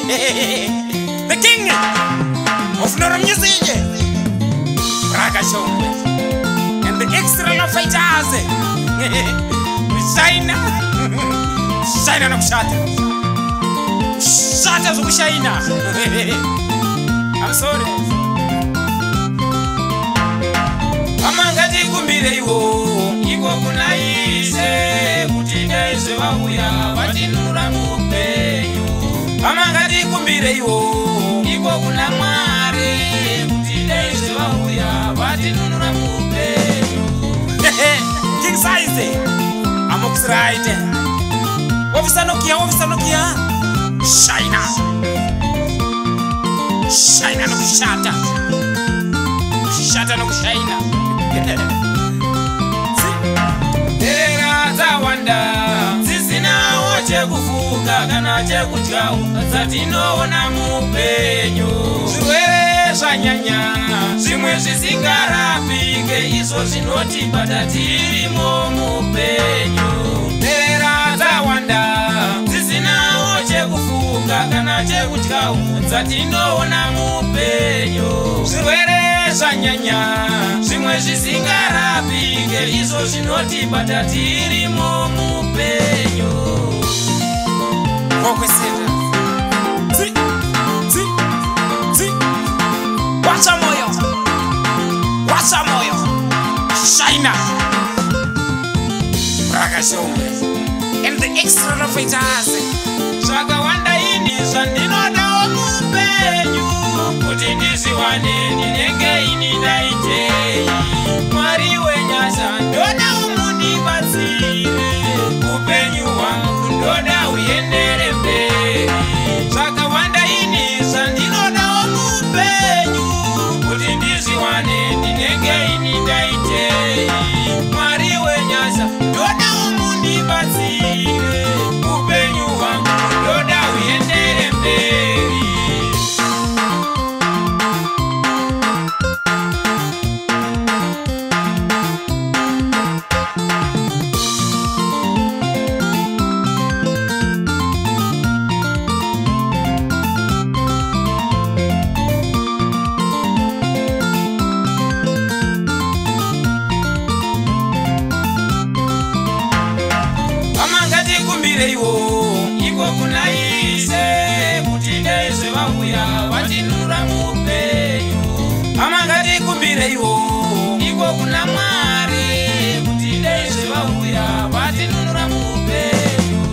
The king of Nora Music, Braga Show, and the extra love fighters. China, China no shatters of China. I'm sorry. Amangati kumbire iwo kuna ise kutinda ise wauya watinura mupenyu. Amangati kumbire iwo kuna mware kutinda ise wauya watinura mupenyu. King size Amox right. Officer Nokia China no shatter no China. Era za wanda zizina wache kufuga kana che kuchau zatinoona mupenyu. Zirwere zvanyanya zvimwe zvisingarapike izvo zvinotibata tirimo mupenyu. Era za wanda zizina wache kufuga kana che kuchau zatinoona mupenyu. Zirwere zvanyanya zvimwe zvisingarapike izvo zvinotibata tirimo mupenyu. Fokwesera Wacha moyo China Braga Show and the extra fighters. Zvakawanda ini zvandinoda mupenyu kuti ndiziwane ndinenge ini ndaitei. Mwari wenyasha ndoda umundibatsire upenyu hwangu ndoda uendere mberi. Zvakawanda ini zvandinoda mupenyu kuti ndiziwane ndinenge ini ndaitei. Mwari wenyasha ndoda umundibatsire upenyu hwangu ndoda uendere mberi. Amangati kumbire iwo kuna ise kutinda ise wauya watinura mupenyu. Amangati kumbire iwo kuna mwari kutinda ise wauya watinura mupenyu.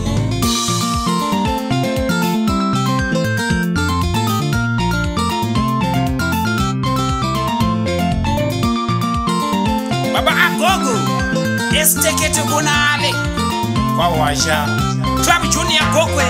Baba Agogo estekete kunale Wawasha Club Junior Gokwe